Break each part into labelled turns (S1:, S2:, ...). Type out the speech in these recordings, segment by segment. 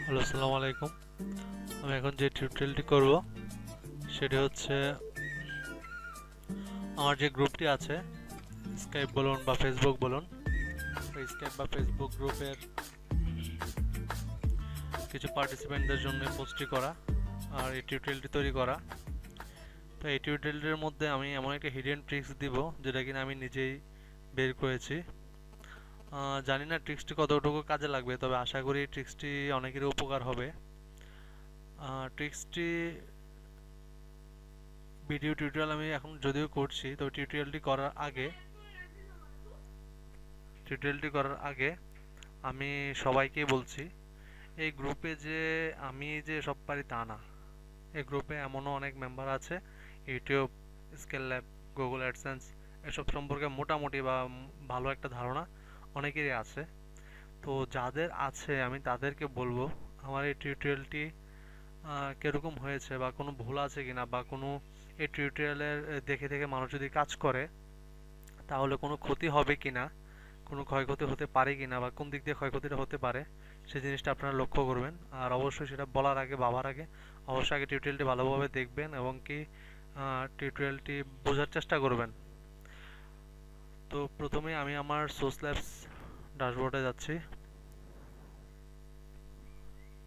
S1: Hello, আসসালামু আলাইকুম। আমি এখন যে টিউটোরিয়ালটি করব সেটি হচ্ছে আমার যে গ্রুপটি আছে, স্কাইপ বলুন বা ফেসবুক বলুন, ওই স্কাইপ বা ফেসবুক গ্রুপের কিছু পার্টিসিপেন্টদের জন্য পোস্টটি করা আর এই টিউটোরিয়ালটি তৈরি করা। তো এই টিউটোরিয়ালটির মধ্যে আমি এমন একটা হিডেন ট্রিক্স দিব যেটা কিনা আমি নিজেই বের করেছি। জানি না ট্রিক্সটি কতটুকু কাজে লাগবে, তবে আশা করি ট্রিক্সটি অনেকেরই উপকার হবে। ট্রিক্সটি ভিডিও টিউটোরিয়াল আমি এখন যদিও করছি, তো টিউটোরিয়ালটি করার আগে আমি সবাইকে বলছি, এই গ্রুপে যে আমি যে সব পারি তা না। এই গ্রুপে এমনও অনেক মেম্বার আছে YouTube, scale lab, Google AdSense এসব সম্পর্কে মোটামুটি বা ভালো একটা ধারণা অনেকেরই আছে। তো যাদের আছে আমি তাদেরকে বলবো আমার এই টিউটোরিয়ালটি কীরকম হয়েছে বা কোনো ভুল আছে কিনা, বা কোনো এই টিউটোরিয়ালের দেখে দেখে মানুষ যদি কাজ করে তাহলে কোনো ক্ষতি হবে কিনা, কোনো ক্ষয়ক্ষতি হতে পারে কিনা, বা কোন দিক দিয়ে ক্ষয়ক্ষতিটা হতে পারে সেই জিনিসটা আপনারা লক্ষ্য করবেন। আর অবশ্যই সেটা বলার আগে, ভাবার আগে অবশ্যই আগে টিউটোরিয়ালটি ভালোভাবে দেখবেন এবং কি টিউটোরিয়ালটি বোঝার চেষ্টা করবেন। তো প্রথমে আমি আমার সোর্স ল্যাবস ড্যাশবোর্ডে যাচ্ছি,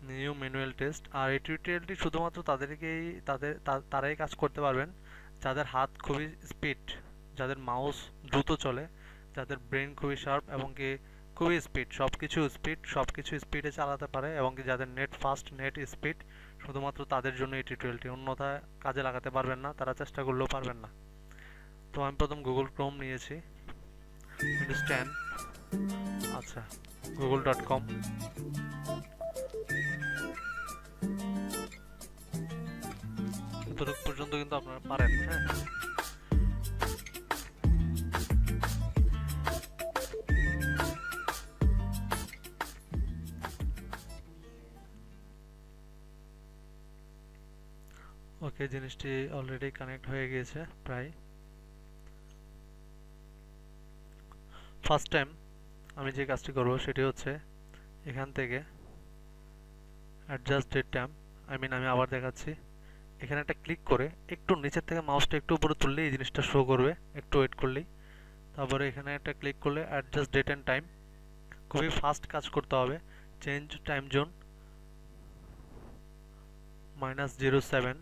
S1: নিউ ম্যানুয়াল টেস্ট। আর এই টিউটোরিয়ালটি শুধুমাত্র তারাই কাজ করতে পারবেন যাদের হাত খুবই স্পিড, যাদের মাউস দ্রুত চলে, যাদের ব্রেন খুবই শার্প এবং কি খুবই সব কিছু স্পিডে চালাতে পারে, এবং কি যাদের নেট ফাস্ট, নেট স্পিড, শুধুমাত্র তাদের জন্য এই টিউটোরিয়ালটি। অন্যথায় কাজে লাগাতে পারবেন না, তারা চেষ্টা করলেও পারবেন না। তো আমি প্রথম গুগল ক্রোম নিয়েছি, উইন্ডোজ 10, আচ্ছা, google.com। এতটুকু পর্যন্ত কিন্তু আপনারা পারেন, হ্যাঁ। ওকে, জিনিসটি অলরেডি কানেক্ট হয়ে গিয়েছে প্রায়। ফার্স্ট টাইম আমি যে কাজটি করব সেটি হচ্ছে এখান থেকে অ্যাডজাস্ট ডেট টাইম, আমি আবার দেখাচ্ছি, এখানে একটা ক্লিক করে একটু নিচের থেকে মাউসটা একটু উপরে তুললেই এই জিনিসটা শো করবে, একটু ওয়েট করলেই। তারপরে এখানে একটা ক্লিক করলে অ্যাডজাস্ট ডেট অ্যান্ড টাইম, খুবই ফাস্ট কাজ করতে হবে। চেঞ্জ টাইম জোন -07,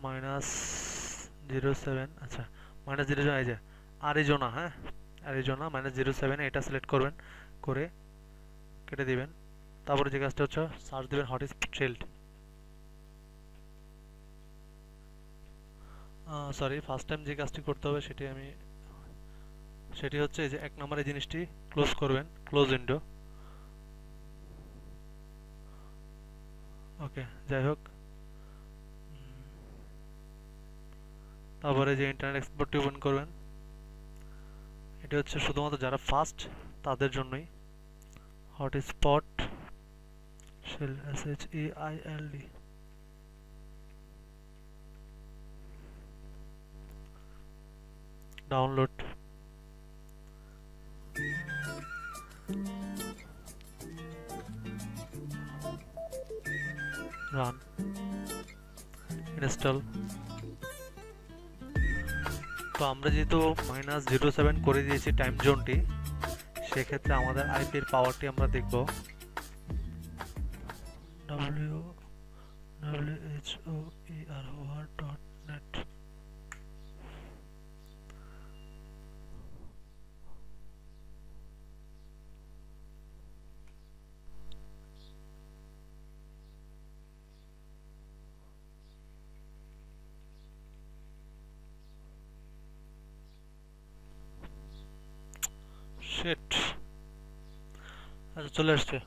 S1: -07, আচ্ছা, -07, এই যে আরিজোনা, হ্যাঁ, আরিজোনা -07, এটা সিলেক্ট করবেন, করে কেটে দিবেন। তারপরে যে কাজটা হচ্ছে সার্চ দিবেন hotspot shield, sorry, first time যে কাজটি করতে হবে সেটি হচ্ছে এই যে 1 নম্বরে জিনিসটি ক্লোজ করবেন, ক্লোজ উইন্ডো। ওকে, যাই হোক, তারপরে যে ইন্টারনেট এক্সপ্লোরটি ওপেন করবেন, এটা হচ্ছে শুধুমাত্র যারা ফাস্ট তাদের জন্যই, hotspot shield, SHEILD। Download, run, install. তো আমরা যেহেতু -07 করে দিয়েছি টাইম জোনটি, সেক্ষেত্রে আমাদের আইপির পাওয়ারটি আমরা দেখব। www.hoer.net। শিট, আচ্ছা, চলে আসছে।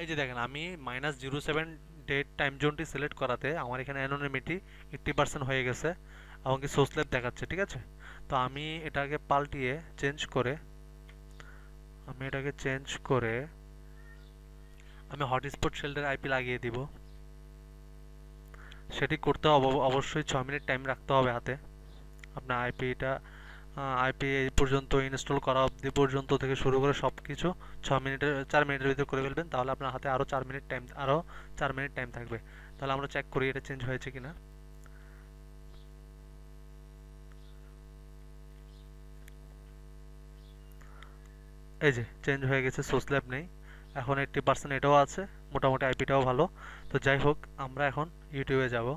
S1: এই যে দেখেন, আমি -07 ডেট টাইম জোনটি সিলেক্ট করাতে আমার এখানে অ্যানোনিমিটি 80% হয়ে গেছে, এমনকি সোর্স ল্যাব দেখাচ্ছে, ঠিক আছে। তো আমি এটাকে পাল্টিয়ে চেঞ্জ করে আমি হটস্পট শিল্ডের আইপি লাগিয়ে দিব। সেটি করতে অবশ্যই 6 মিনিট টাইম রাখতে হবে হাতে। আপনার আইপিটা আইপি এই পর্যন্ত ইনস্টল করা অবধি পর্যন্ত থেকে শুরু করে সব কিছু 4 মিনিটের ভিতরে করে ফেলবেন, তাহলে আপনার হাতে আরও 4 মিনিট টাইম থাকবে। তাহলে আমরা চেক করি এটা চেঞ্জ হয়েছে কিনা। এই যে চেঞ্জ হয়ে গেছে, সোর্স ল্যাব নেই, এখন 80% এটাও আছে, মোটামুটি আইপিটাও ভালো। তো যাই হোক, আমরা এখন ইউটিউবে যাব।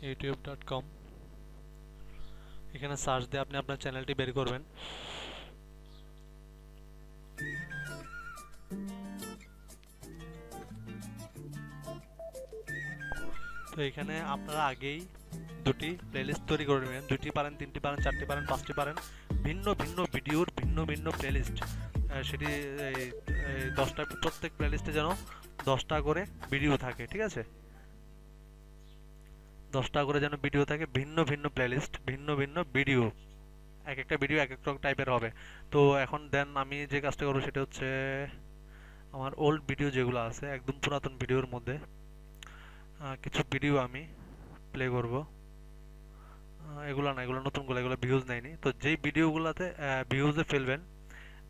S1: youtube.com, এখানে সার্চ দিয়ে আপনি আপনার চ্যানেলটি বের করবেন। তো এখানে আপনারা আগেই দুটি প্লেলিস্ট তৈরি করে নেবেন, 2টি পারেন, 3টি পারেন, 4টি পারেন, 5টি পারেন, ভিন্ন ভিন্ন ভিডিওর ভিন্ন ভিন্ন প্লেলিস্ট। সেটি 10টা, প্রত্যেক প্লেলিস্টে যেন 10টা করে ভিডিও থাকে, ঠিক আছে? 10টা করে যেন ভিডিও থাকে, ভিন্ন ভিন্ন প্লেলিস্ট, ভিন্ন ভিন্ন ভিডিও, এক একটা ভিডিও এক এক রকম টাইপের হবে। তো এখন দেন আমি যে কাজটা করবো সেটা হচ্ছে আমার ওল্ড ভিডিও যেগুলো আছে, একদম পুরাতন ভিডিওর মধ্যে কিছু ভিডিও আমি প্লে করব। এগুলো না, এগুলো নতুনগুলো, এগুলো ভিউজ নেয়নি। তো যেই ভিডিওগুলোতে ভিউজে ফেলবেন,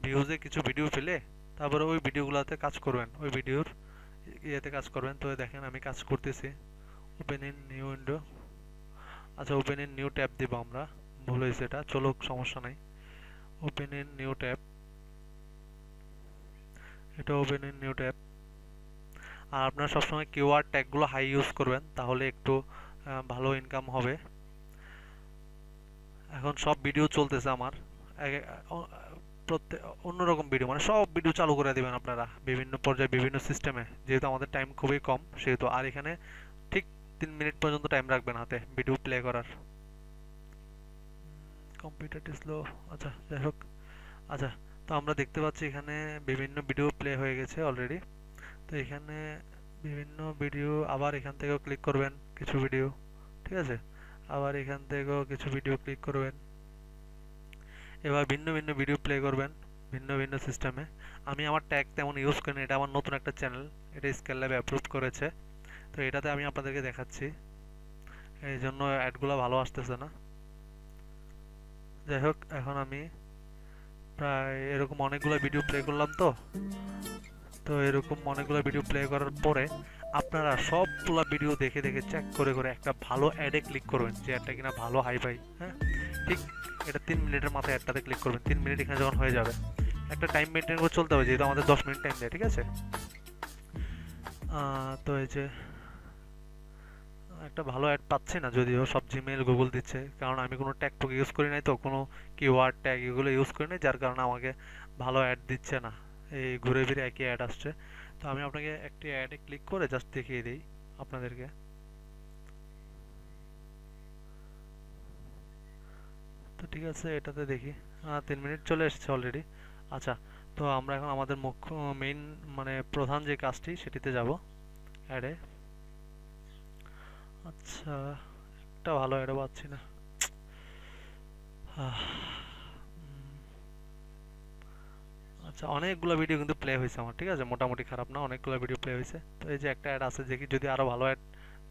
S1: ভিউজে কিছু ভিডিও ফেলে তারপরে ওই ভিডিওগুলোতে কাজ করবেন, ওই ভিডিওর ইয়েতে কাজ করবেন। তো দেখেন আমি কাজ করতেছি, ওপেন ইন নিউ উইন্ডো। আচ্ছা, ওপেন ইন নিউ ট্যাব দিব আমরা, ভুল হয়েছে এটা, চলুক সমস্যা নাই। ওপেন ইন নিউ ট্যাব, এটা ওপেন ইন নিউ ট্যাব। আর আপনারা সবসময় কিওয়ার্ড ট্যাগগুলো হাই ইউজ করবেন, তাহলে একটু ভালো ইনকাম হবে। এখন সব ভিডিও চলতেছে আমার, প্রত্যেক অন্যরকম ভিডিও, মানে সব ভিডিও চালু করে দিবেন আপনারা বিভিন্ন পর্যায়ে বিভিন্ন সিস্টেমে, যেহেতু আমাদের টাইম খুবই কম সেহেতু। আর এখানে ঠিক 3 মিনিট পর্যন্ত টাইম রাখবেন হাতে ভিডিও প্লে করার। কম্পিউটারটি স্লো, আচ্ছা যাই হোক। আচ্ছা, তো আমরা দেখতে পাচ্ছি এখানে বিভিন্ন ভিডিও প্লে হয়ে গেছে অলরেডি। তো এখানে বিভিন্ন ভিডিও, আবার এখান থেকেও ক্লিক করবেন কিছু ভিডিও, ঠিক আছে? আবার এখান থেকেও কিছু ভিডিও ক্লিক করবেন, এবার ভিন্ন ভিন্ন ভিডিও প্লে করবেন ভিন্ন ভিন্ন সিস্টেমে। আমি আমার ট্যাগ তেমন ইউজ করি না, এটা আমার নতুন একটা চ্যানেল, এটা স্কেল ল্যাব অ্যাপ্রুভ করেছে, তো এটাতে আমি আপনাদেরকে দেখাচ্ছি, এই জন্য অ্যাডগুলো ভালো আসতেছে না। যাই হোক, এখন আমি প্রায় এরকম অনেকগুলো ভিডিও প্লে করলাম। তো তো এরকম অনেকগুলো ভিডিও প্লে করার পরে আপনারা সবগুলো ভিডিও দেখে দেখে চেক করে করে একটা ভালো অ্যাডে ক্লিক করবেন, যে অ্যাডটা কিনা ভালো হাই ফাই। হ্যাঁ, ঠিক এটা 3 মিনিটের মাথায় অ্যাডটাতে ক্লিক করবেন। 3 মিনিট এখানে যখন হয়ে যাবে, একটা টাইম মেনটেন করে চলতে হবে, যেহেতু আমাদের 10 মিনিট টাইম দেয়, ঠিক আছে? তো এই যে একটা ভালো অ্যাড পাচ্ছি না, যদিও সব জিমেইল গুগল দিচ্ছে, কারণ আমি কোনো ট্যাগ টুগ ইউজ করি নাই, তো কোনো কিওয়ার্ড ট্যাগ এগুলো ইউজ করি নাই, যার কারণে আমাকে ভালো অ্যাড দিচ্ছে না, এই ঘুরে ফিরে একই অ্যাড আসছে। তো আমি আপনাকে একটি অ্যাডে ক্লিক করে জাস্ট দেখিয়ে দিই আপনাদেরকে। তো ঠিক আছে, এটাতে দেখি 3 মিনিট চলে এসেছে অলরেডি। আচ্ছা, তো আমরা এখন আমাদের মুখ্য মেইন, মানে প্রধান যে কাজটি সেটিতে যাব, অ্যাডে। আচ্ছা, একটা ভালো অ্যাডও পাচ্ছি না। আহ, আচ্ছা, অনেকগুলো ভিডিও কিন্তু প্লে হয়েছে আমার, ঠিক আছে? মোটামুটি খারাপ না, অনেকগুলো ভিডিও প্লে হয়েছে। তো এই যে একটা অ্যাড আছে, দেখি যদি আরো ভালো অ্যাড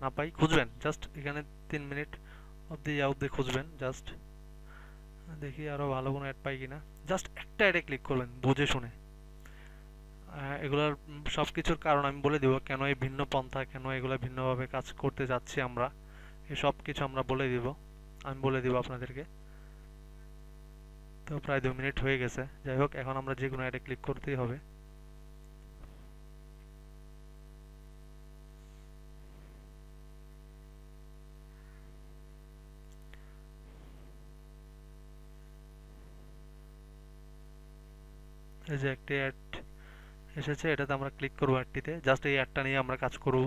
S1: না পাই, খুঁজবেন জাস্ট এখানে 3 মিনিট অবধি খুঁজবেন জাস্ট, দেখি আরো ভালো কোনো অ্যাড পাই কিনা। জাস্ট একটা অ্যাডে ক্লিক করবেন বুঝে শুনে। এগুলোর সব কিছুর কারণ আমি বলে দিব, কেন এই ভিন্ন পন্থা, কেন এগুলো ভিন্নভাবে কাজ করতে যাচ্ছি আমরা, এই সব কিছু আমরা বলে দিব, আমি বলে দিব আপনাদেরকে। তো প্রায় 2 মিনিট হয়ে গেছে। যাই হোক, এখন আমরা যে কোনো অ্যাডে ক্লিক করতেই হবে। এই যে একটি অ্যাড এসেছে, এটাতে আমরা ক্লিক করবো, অ্যাডটিতে জাস্ট এই অ্যাডটা নিয়ে আমরা কাজ করব।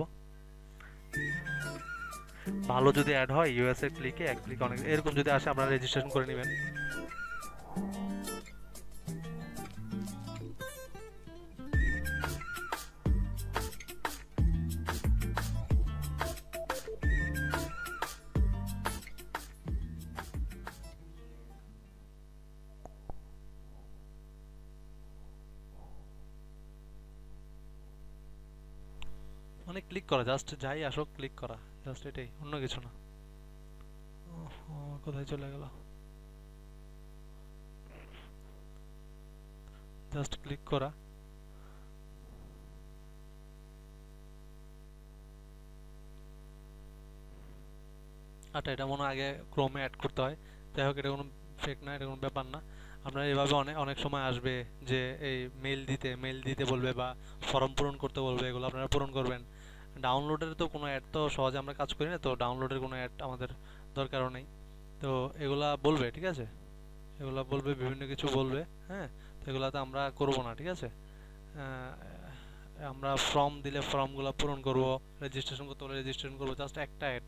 S1: ভালো যদি অ্যাড হয় ইউএসএ ক্লিকে এক ক্লিক অনেক, এরকম যদি আসে আপনারা রেজিস্ট্রেশন করে নেবেন। মানে ক্লিক করা, জাস্ট যাই আসো ক্লিক করা, জাস্ট এটাই, অন্য কিছু না। কোথায় চলে গেল? জাস্ট ক্লিক করা। আচ্ছা, এটা মনে হয় আগে ক্রোমে অ্যাড করতে হয়। যাই হোক, এটা কোনো ফেক না, এটা কোনো ব্যাপার না। আপনার এভাবে অনেক অনেক সময় আসবে যে এই মেল দিতে বলবে বা ফর্ম পূরণ করতে বলবে, এগুলো আপনারা পূরণ করবেন। ডাউনলোডের তো কোনো অ্যাড তো সহজে আমরা কাজ করি না, তো ডাউনলোডের কোনো অ্যাড আমাদের দরকারও নেই। তো এগুলা বলবে, ঠিক আছে, এগুলা বলবে, বিভিন্ন কিছু বলবে। হ্যাঁ, তো এগুলাতে আমরা করব না, ঠিক আছে। আমরা ফর্ম দিলে ফর্মগুলো পূরণ করব, রেজিস্ট্রেশন করতে হলে রেজিস্ট্রেশন করব, জাস্ট একটা অ্যাড।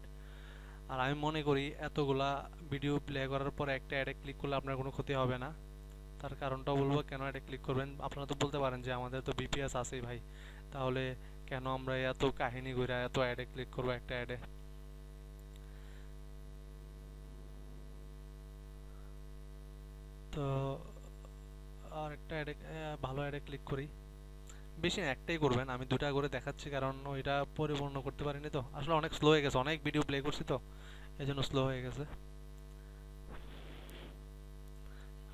S1: আর আমি মনে করি এতগুলা ভিডিও প্লে করার পর একটা অ্যাডে ক্লিক করলে আপনার কোনো ক্ষতি হবে না। তার কারণটাও বলবো কেন অ্যাডে ক্লিক করবেন। আপনারা তো বলতে পারেন যে আমাদের তো বিপিএস আছেই ভাই, তাহলে কেন আমরা এত কাহিনী করে এত অ্যাডে ক্লিক করবো একটা অ্যাডে। তো আর একটা অ্যাডে, ভালো অ্যাডে ক্লিক করি। বেশি না, একটাই করবেন, আমি দুটা করে দেখাচ্ছি কারণ ওইটা পরিপূর্ণ করতে পারিনি, তো আসলে অনেক স্লো হয়ে গেছে, অনেক ভিডিও প্লে করছি তো এই জন্য স্লো হয়ে গেছে,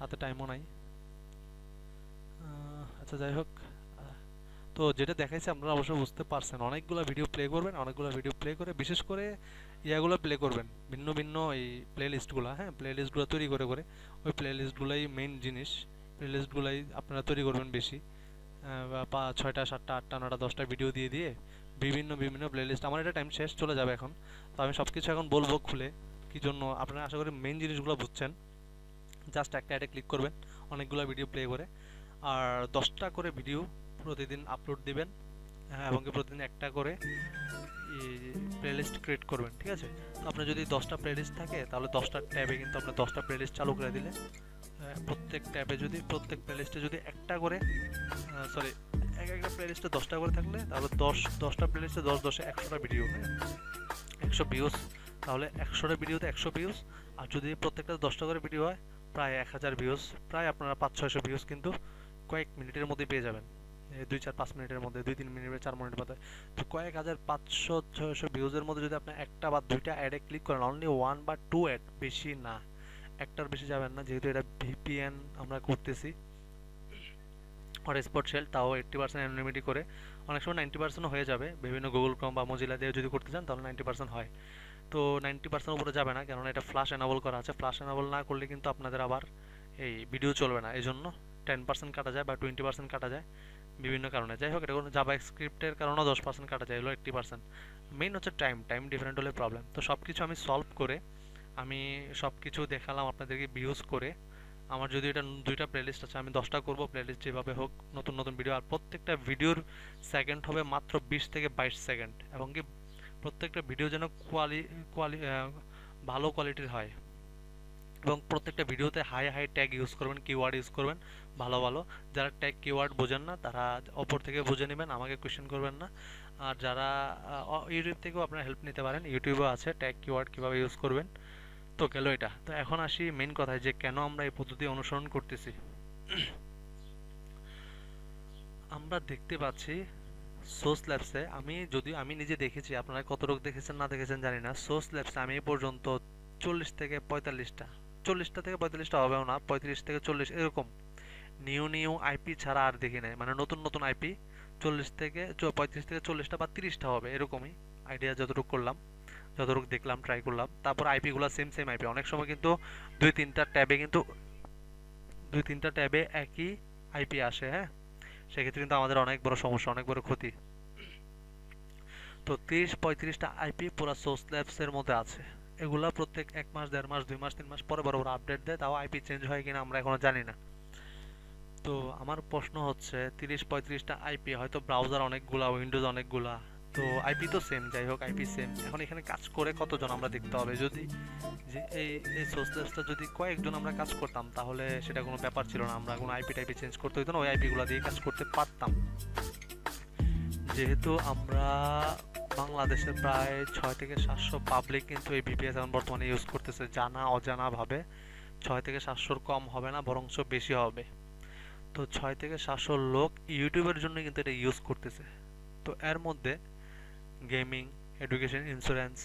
S1: হাতে টাইমও নাই। আচ্ছা, যাই হোক। তো যেটা দেখাইছে আপনারা অবশ্যই বুঝতে পারছেন, অনেকগুলো ভিডিও প্লে করবেন, অনেকগুলো ভিডিও প্লে করে বিশেষ করে ইয়াগুলো প্লে করবেন, ভিন্ন ভিন্ন এই প্লে লিস্টগুলো। হ্যাঁ, প্লে লিস্টগুলো তৈরি করে করে ওই প্লে লিস্টগুলোই মেইন জিনিস। প্লে লিস্টগুলোই আপনারা তৈরি করবেন বেশি, বা 6টা 7টা 8টা 9টা 10টা ভিডিও দিয়ে দিয়ে বিভিন্ন বিভিন্ন প্লে লিস্ট। আমার এটা টাইম শেষ চলে যাবে এখন, তো আমি সব কিছু এখন বলবো খুলে কি জন্য। আপনারা আশা করি মেইন জিনিসগুলো বুঝছেন। জাস্ট একটা অ্যাডে ক্লিক করবেন, অনেকগুলো ভিডিও প্লে করে, আর 10টা করে ভিডিও প্রতিদিন আপলোড দিবেন। হ্যাঁ, এবং কি প্রতিদিন একটা করে প্লেলিস্ট ক্রিয়েট করবেন, ঠিক আছে। তো আপনার যদি 10টা প্লেলিস্ট থাকে তাহলে 10টা ট্যাবে কিন্তু আপনার 10টা প্লেলিস্ট চালু করে দিলে প্রত্যেক ট্যাবে যদি প্রত্যেক প্লেলিস্টে যদি একটা করে, সরি, একটা প্লেলিস্টে 10টা করে থাকলে তাহলে 10টা প্লেলিস্টে 10 10 100টা ভিডিও, হ্যাঁ, 100 ভিউজ। তাহলে 100টা ভিডিওতে 100 ভিউজ। আর যদি প্রত্যেকটা 10টা করে ভিডিও হয় প্রায় 1000 ভিউজ, প্রায় আপনারা 500-600 ভিউজ কিন্তু কয়েক মিনিটের মধ্যে পেয়ে যাবেন। 2-4-5 মিনিটের মধ্যে, 2-3 মিনিট 4 মিনিট বাদে। তো কয়েক হাজার 500-600 ভিউজের মধ্যে যদি আপনি একটা বা দুইটা অ্যাডে ক্লিক করেন, অনলি 1 বা 2 অ্যাড, বেশি না, একটার বেশি যাবেন না, যেহেতু এটা ভিপিএন আমরা করতেছি হটস্পট শেল, তাও 80% অ্যানোনিমিটি করে। অনেক সময় 90% হয়ে যাবে, বিভিন্ন গুগল ক্রোম বা মজিলা দিয়ে যদি করতে চান তাহলে 90% হয়। তো 90% উপরে যাবে না, কেননা এটা ফ্ল্যাশ এনাবল করা আছে। ফ্ল্যাশ এনাবল না করলে কিন্তু আপনাদের আবার এই ভিডিও চলবে না, এই জন্য 10% কাটা যায় বা 20% কাটা যায় বিভিন্ন কারণে। যাই হোক, এটা কোনো জাভা স্ক্রিপ্টের কারণেও 10% কাটা যায়, হলো 80%। মেইন হচ্ছে টাইম ডিফারেন্ট হলে প্রবলেম। তো সব কিছু আমি সলভ করে আমি সব কিছু দেখালাম আপনাদেরকে ভিউজ করে। আমার যদি এটা দুইটা প্লেলিস্ট আছে, আমি 10টা করব প্লেলিস্ট যেভাবে হোক, নতুন নতুন ভিডিও। আর প্রত্যেকটা ভিডিওর সেকেন্ড হবে মাত্র 20 থেকে 22 সেকেন্ড, এবং কি প্রত্যেকটা ভিডিও যেন কোয়ালি ভালো কোয়ালিটির হয়, এবং প্রত্যেকটা ভিডিওতে হাই হাই ট্যাগ ইউজ করবেন, কিওয়ার্ড ইউজ করবেন ভালো ভালো। যারা ট্যাগ কিওয়ার্ড বোঝেন না তারা অপর থেকে বুঝে নেবেন, আমাকে কোয়েশ্চেন করবেন না। আর যারা ইউটিউব থেকেও আপনারা হেল্প নিতে পারেন, ইউটিউবেও আছে ট্যাগ কিওয়ার্ড কীভাবে ইউজ করবেন। তো গেল এটা। তো এখন আসি মেইন কথায় যে কেন আমরা এই পদ্ধতি অনুসরণ করতেছি। আমরা দেখতে পাচ্ছি সোর্স ল্যাবসে, আমি নিজে দেখেছি, আপনারা কতটুকু দেখেছেন না দেখেছেন জানি না। সোর্স ল্যাবসে আমি এই পর্যন্ত 40 থেকে 45টা হবেও না, 35 থেকে 40 এরকম নিউ আইপি ছাড়া আর দেখি নাই, মানে নতুন নতুন আইপি 35 থেকে 40টা বা 30টা হবে এরকমই আইডিয়া, যতটুকু করলাম, যতটুকু দেখলাম, ট্রাই করলাম। তারপর আইপি গুলো সেম আইপি, অনেক সময় কিন্তু দুই তিনটা ট্যাবে কিন্তু দুই তিনটা ট্যাবে একই আইপি আসে। হ্যাঁ, সেক্ষেত্রে কিন্তু আমাদের অনেক বড় সমস্যা, অনেক বড় ক্ষতি। তো 30-35টা আইপি পুরো সোর্স ল্যাবস এর মধ্যে আছে। এগুলা প্রত্যেক 1 মাস 1.5 মাস 2 মাস 3 মাস পরে বড় বড় আপডেট দেয়, তাও আইপি চেঞ্জ হয় কিনা আমরা এখনো জানি না। তো আমার প্রশ্ন হচ্ছে 30-35টা আইপি, হয়তো ব্রাউজার অনেকগুলা, উইন্ডোজ অনেকগুলা, তো আইপি তো সেম। যাই হোক, আইপি সেম, এখন এখানে কাজ করে কতজন আমরা দেখতে হবে। যদি যে এই সোর্স ল্যাবসটা যদি কয়েকজন আমরা কাজ করতাম তাহলে সেটা কোনো ব্যাপার ছিল না, আমরা কোনো আইপি টাইপি চেঞ্জ করতে হতো না, ওই আইপি গুলা দিয়ে কাজ করতে পারতাম। যেহেতু আমরা বাংলাদেশের প্রায় 6 থেকে 700 পাবলিক কিন্তু এই ভিপিএস এখন বর্তমানে ইউজ করতেছে, জানা অজানা ভাবে। 6 থেকে 700 কম হবে না, বরঞ্চ বেশি হবে। তো 6 থেকে 700 লোক ইউটিউবের জন্য কিন্তু এটা ইউজ করতেছে। তো এর মধ্যে গেমিং, এডুকেশন, ইন্স্যুরেন্স,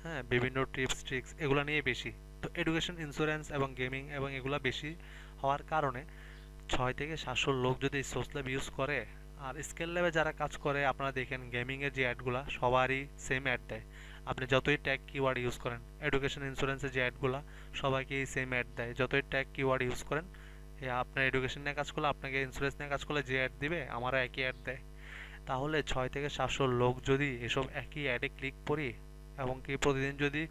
S1: হ্যাঁ, বিভিন্ন টিপস ট্রিক্স এগুলো নিয়ে বেশি। তো এডুকেশন, ইন্স্যুরেন্স এবং গেমিং এবং এগুলো বেশি হওয়ার কারণে 6 থেকে 700 লোক যদি সোর্স ল্যাব ইউজ করে, আর স্কেল ল্যাবে যারা কাজ করে আপনারা দেখেন গেমিংয়ের যে অ্যাডগুলো সবারই সেম অ্যাড দেয়। আপনি যতই ট্যাগ কিওয়ার্ড ইউজ করেন, এডুকেশন ইন্স্যুরেন্সের যে অ্যাডগুলো সবাইকেই সেম অ্যাড দেয়। যতই ট্যাগ কিওয়ার্ড ইউজ করেন, আপনার এডুকেশন নিয়ে কাজ করলে, আপনাকে ইন্স্যুরেন্স নিয়ে কাজ করলে যে অ্যাড দিবে আমারও একই অ্যাড দেয়। তাহলে 6 থেকে 700 লোক যদি এসব একই অ্যাডে ক্লিক করি এবং কি প্রতিদিন যদি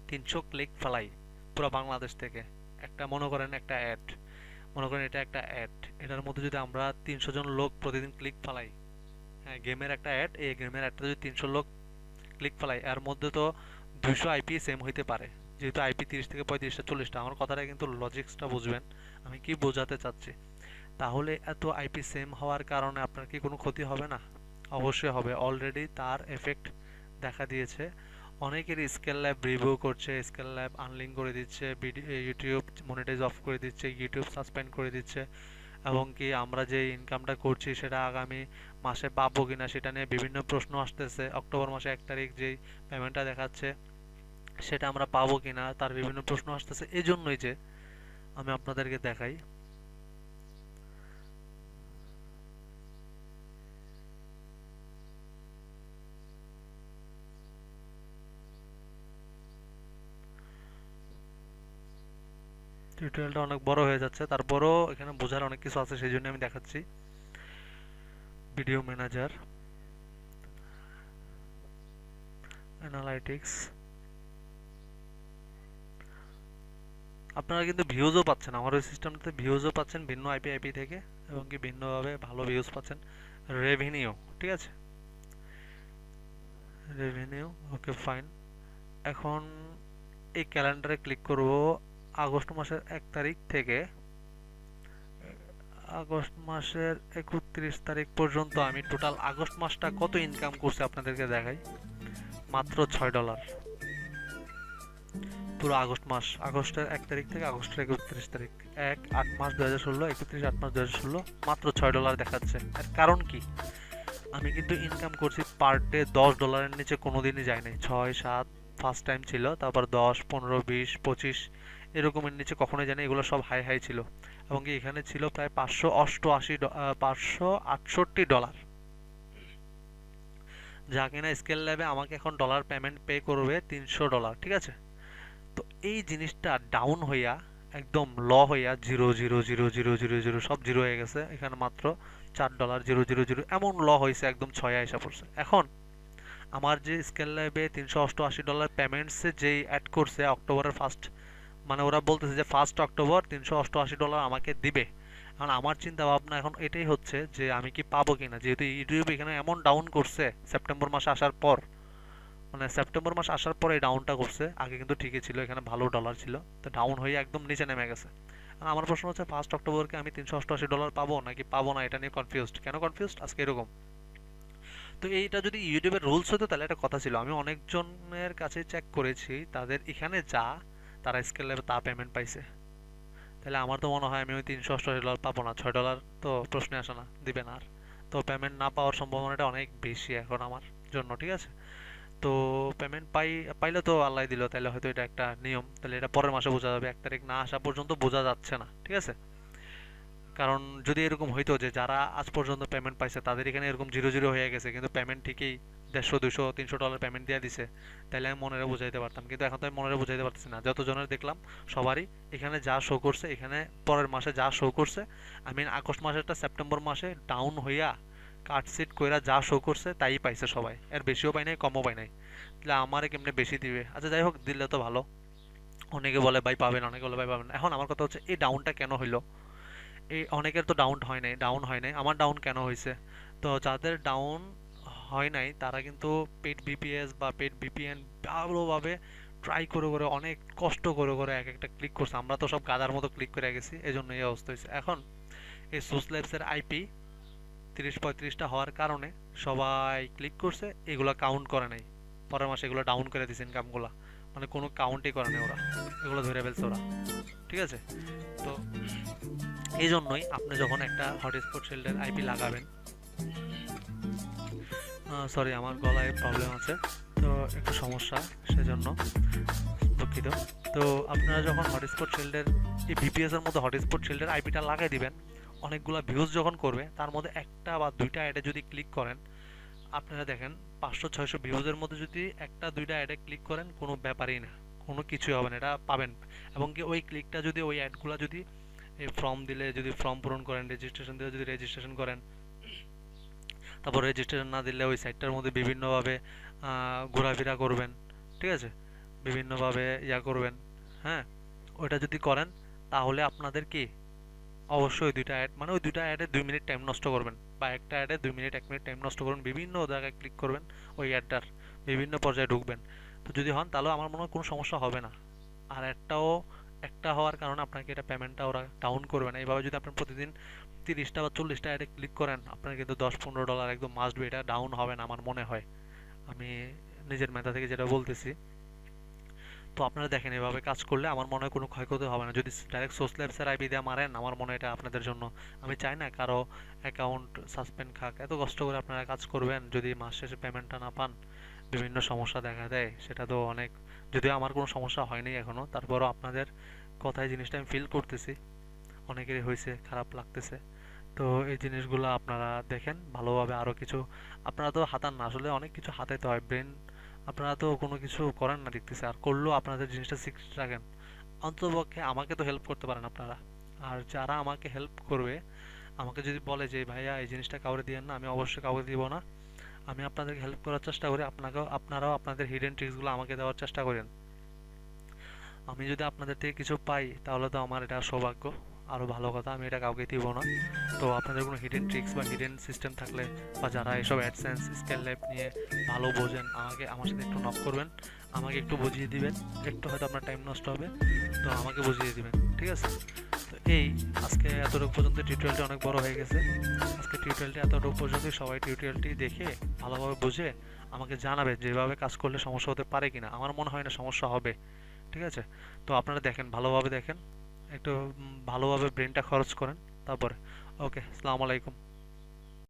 S1: 300 ক্লিক ফেলাই পুরো বাংলাদেশ থেকে, একটা মনে করেন একটা অ্যাড, মনে করেন এটা একটা অ্যাড, এটার মধ্যে যদি আমরা 300 জন লোক প্রতিদিন ক্লিক ফেলাই, হ্যাঁ গেমের একটা অ্যাড, এই গেমের অ্যাডটা যদি 300 লোক ক্লিক ফেলাই, এর মধ্যে তো 200 আইপি সেম হইতে পারে, যেহেতু আইপি 30 থেকে 35টা 40টা। আমার কথাটা কিন্তু লজিক্সটা বুঝবেন আমি কি বোঝাতে চাচ্ছি। তাহলে এত আইপি সেম হওয়ার কারণে আপনার কি কোনো ক্ষতি হবে না? অবশ্যই হবে। অলরেডি তার এফেক্ট দেখা দিয়েছে। অনেকেরই স্কেল ল্যাব রিভিউ করছে, স্কেল ল্যাব আনলিঙ্ক করে দিচ্ছে, ইউটিউব মনিটাইজ অফ করে দিচ্ছে, ইউটিউব সাসপেন্ড করে দিচ্ছে, এবং কি আমরা যে ইনকামটা করছি সেটা আগামী মাসে পাবো কিনা সেটা নিয়ে বিভিন্ন প্রশ্ন আসতেছে। অক্টোবর মাসে 1 তারিখ যেই পেমেন্টটা দেখাচ্ছে সেটা আমরা পাবো কিনা তার বিভিন্ন প্রশ্ন আসতেছে। এজন্যই যে আমি আপনাদেরকে দেখাই, টিউটোরিয়ালটা অনেক বড় হয়ে যাচ্ছে, তারপরও এখানে বোঝার অনেক কিছু আছে, সেই জন্য আমি দেখাচ্ছি। ভিডিও ম্যানেজার, অ্যানালাইটিক্স, আপনারা কিন্তু ভিউজও পাচ্ছেন, আমার ওই সিস্টেমটাতে ভিউজও পাচ্ছেন ভিন্ন আইপি থেকে, এবং কি ভিন্নভাবে ভালো ভিউজ পাচ্ছেন। রেভিনিউ, ঠিক আছে, রেভিনিউ, ওকে ফাইন। এখন এই ক্যালেন্ডারে ক্লিক করব। আগস্ট মাসের 1 তারিখ থেকে আগস্ট মাসের 31 তারিখ পর্যন্ত আমি টোটাল আগস্ট মাসটা কত ইনকাম করছি আপনাদেরকে দেখাই। মাত্র $6। পুরো আগস্ট মাস, আগস্টের 1 তারিখ থেকে আগস্টের 31 তারিখ, 1-8 মাস 2016, 31-8 মাস 2016, মাত্র $6 দেখাচ্ছে। এর কারণ কি? আমি কিন্তু ইনকাম করছি পার ডে $10 নিচে কোনোদিনই যায় নাই। 6-7 ফার্স্ট টাইম ছিল, তারপর 10, 15, 20, 25 এরকমের নিচে কখনোই জানি, এগুলো সব হাই হাই ছিল। এবং কি এখানে ছিল প্রায় $568, যা কিনা স্কেল ল্যাবে আমাকে এখন ডলার পেমেন্ট পে করবে $300, ঠিক আছে। তো এই জিনিসটা ডাউন হইয়া একদম হইয়া 0.00000 সব জিরো হয়ে গেছে, এখানে মাত্র $4.000 এমন হয়েছে, একদম 6 আইসা পড়ছে। এখন আমার যে স্কেল ল্যাবে $388 পেমেন্টসে যেই অ্যাড করছে অক্টোবরের ফার্স্ট, মানে ওরা বলতেছে যে 1 অক্টোবর $388 আমাকে দিবে। কারণ আমার চিন্তা ভাবনা এখন এটাই হচ্ছে যে আমি কি পাবো কিনা, যেহেতু ইউটিউব এখানে এমন ডাউন করছে সেপ্টেম্বর মাসে আসার পর, মানে সেপ্টেম্বর মাস আসার পরে ডাউনটা করছে। আগে কিন্তু ঠিকই ছিল, এখানে ভালো ডলার ছিল, তো ডাউন হয়ে একদম নিচে নেমে গেছে। আর আমার প্রশ্ন হচ্ছে 1 অক্টোবরকে আমি $388 পাবো নাকি পাবো না, এটা নিয়ে কনফিউজড। কেন কনফিউজড আজকে এরকম। তো এইটা যদি ইউটিউবের রুলস হতো তাহলে একটা কথা ছিল। আমি অনেকজনের কাছে চেক করেছি, তাদের এখানে যা তারা স্কেল লেভে তা পেমেন্ট পাইছে। তাহলে আমার তো মনে হয় আমি ওই $388 পাবো না, $6 তো প্রশ্নে আসে না, দিবে না আর। তো পেমেন্ট না পাওয়ার সম্ভাবনাটা অনেক বেশি এখন আমার জন্য, ঠিক আছে। তো পেমেন্ট পাইলে তো আল্লাহ দিল, তাহলে হয়তো এটা একটা নিয়ম, তাহলে এটা পরের মাসে বোঝা যাবে। 1 তারিখ না আসা পর্যন্ত বোঝা যাচ্ছে না, ঠিক আছে। কারণ যদি এরকম হইতো যে যারা আজ পর্যন্ত পেমেন্ট পাইছে তাদের এখানে এরকম 0-0 হয়ে গেছে, কিন্তু পেমেন্ট ঠিকই 150, 200, $300 পেমেন্ট দিয়ে দিছে, তাহলে আমি মনেরে বুঝাইতে পারতাম। কিন্তু এখন তো আমি মনেরে বুঝাইতে পারতেছি না। যতজনের দেখলাম সবারই এখানে যা শো করছে, এখানে পরের মাসে যা শো করছে, আমি আগস্ট মাসেরটা সেপ্টেম্বর মাসে ডাউন হইয়া কাটসিট কইরা যা শো করছে তাই পাইছে সবাই, এর বেশিও পাই নাই কমও পাই নাই। তাহলে আমারে কেমনে বেশি দিবে? আচ্ছা যাই হোক, দিলে তো ভালো। অনেকে বলে ভাই পাবেন, অনেকে বলে ভাই পাবেন না। এখন আমার কথা হচ্ছে এই ডাউনটা কেন হইলো? এই অনেকের তো ডাউন হয় নাই, আমার ডাউন কেন হয়েছে? তো যাদের ডাউন হয় নাই তারা কিন্তু পেড ভিপিএস বা পেড ভিপিএন ভালোভাবে ট্রাই করে করে অনেক কষ্ট করে করে এক একটা ক্লিক করছে। আমরা তো সব গাধার মতো ক্লিক করে গেছি, এই জন্য এই অবস্থা হয়েছে। এখন এই সোর্স ল্যাবসের আইপি 30-35টা হওয়ার কারণে সবাই ক্লিক করছে, এগুলো কাউন্ট করে নাই। পরের মাসে এগুলো ডাউন করে দিয়েছে ইনকামগুলো, মানে কোনো কাউন্টই করে নাই ওরা, এগুলো ধরে ফেলছে ওরা, ঠিক আছে। তো এই জন্যই আপনি যখন একটা হটস্পট শিল্ডের আইপি লাগাবেন, সরি, আমার গলায় প্রবলেম আছে, তো একটু সমস্যা, সেজন্য দুঃখিত। তো আপনারা যখন হটস্পট শিল্ডের এই ভিপিএস এর মধ্যে হটস্পট শিল্ডের আইপিটা লাগাই দিবেন, অনেকগুলো ভিউজ যখন করবে তার মধ্যে একটা বা দুইটা অ্যাডে যদি ক্লিক করেন, আপনারা দেখেন 500-600 ভিউজের মধ্যে যদি একটা দুইটা অ্যাডে ক্লিক করেন, কোনো ব্যাপারই না, কোনো কিছুই হবে না, এটা পাবেন। এবং কি ওই ক্লিকটা যদি ওই অ্যাডগুলো যদি এই ফর্ম দিলে যদি ফর্ম পূরণ করেন, রেজিস্ট্রেশন দিলে যদি রেজিস্ট্রেশন করেন, তারপর রেজিস্ট্রেশন না দিলে ওই সাইটটার মধ্যে বিভিন্নভাবে ঘোরাফেরা করবেন, ঠিক আছে, বিভিন্নভাবে ইয়া করবেন, হ্যাঁ, ওইটা যদি করেন তাহলে আপনাদের কি অবশ্যই দুইটা অ্যাড, মানে ওই দুইটা অ্যাডে 2 মিনিট টাইম নষ্ট করবেন, বা একটা অ্যাডে 2 মিনিট 1 মিনিট টাইম নষ্ট করবেন, বিভিন্ন জায়গায় ক্লিক করবেন, ওই অ্যাডটার বিভিন্ন পর্যায়ে ঢুকবেন। তো যদি হন তাহলে আমার মনে হয় কোনো সমস্যা হবে না। আর একটা হওয়ার কারণে আপনাকে এটা পেমেন্টটা ওরা ডাউন করবে না। এইভাবে যদি আপনি প্রতিদিন 30টা বা 40টা অ্যাডে ক্লিক করেন, আপনার কিন্তু $10-15 একদম মাস্ট বি, এটা ডাউন হবে না আমার মনে হয়, আমি নিজের মেধা থেকে যেটা বলতেছি। তো আপনারা দেখেন এভাবে কাজ করলে আমার মনে হয় কোনো ক্ষয়ক্ষতি হবে না। যদি ডাইরেক্ট সোর্স ল্যাবসের আইপি দিয়ে মারেন, আমার মনে হয় এটা আপনাদের জন্য, আমি চাই না কারো অ্যাকাউন্ট সাসপেন্ড খাক। এত কষ্ট করে আপনারা কাজ করবেন, যদি মাস শেষে পেমেন্টটা না পান, বিভিন্ন সমস্যা দেখা দেয়, সেটা তো অনেক, যদিও আমার কোনো সমস্যা হয়নি এখনো, তারপরও আপনাদের কথায় জিনিসটা আমি ফিল করতেছি, অনেকেরই হয়েছে, খারাপ লাগতেছে। তো এই জিনিসগুলো আপনারা দেখেন ভালোভাবে। আরও কিছু আপনারা তো হাতান না, আসলে অনেক কিছু হাতাইতে হয়, ব্রেন, আপনারা তো কোনো কিছু করেন না দেখতেছে, আর করলেও আপনাদের জিনিসটা সিক্রেট রাখেন। অন্ততপক্ষে আমাকে তো হেল্প করতে পারেন আপনারা। আর যারা আমাকে হেল্প করবে, আমাকে যদি বলে যে ভাইয়া এই জিনিসটা কাউরে দিয়েন না, আমি অবশ্যই কাউকে দিব না। আমি আপনাদেরকে হেল্প করার চেষ্টা করি, আপনারাও আপনাদের হিডেন ট্রিক্সগুলো আমাকে দেওয়ার চেষ্টা করেন। আমি যদি আপনাদের থেকে কিছু পাই তাহলে তো আমার এটা সৌভাগ্য, আরও ভালো কথা, আমি এটা কাউকে দিব না। তো আপনাদের কোনো হিডেন ট্রিক্স বা হিডেন সিস্টেম থাকলে, বা যারা এসব অ্যাডসেন্স স্কেল ল্যাব নিয়ে ভালো বোঝেন, আমার সাথে একটু নক করবেন, আমাকে একটু বুঝিয়ে দিবেন। একটু হয়তো আপনার টাইম নষ্ট হবে, তো আমাকে বুঝিয়ে দিবেন, ঠিক আছে? তো এই আজকে এতটুকু পর্যন্ত, টিউটোরিয়ালটি অনেক বড় হয়ে গেছে। আজকে টিউটোরিয়ালটি এতটুকু পর্যন্ত, সবাই টিউটোরিয়ালটি দেখে ভালোভাবে বুঝে আমাকে জানাবেন যে এভাবে কাজ করলে সমস্যা হতে পারে কিনা। আমার মনে হয় না সমস্যা হবে, ঠিক আছে? তো আপনারা দেখেন, ভালোভাবে দেখেন, একটু ভালোভাবে ব্রেনটা খরচ করেন, তারপরে। ওকে, আসসালামু আলাইকুম।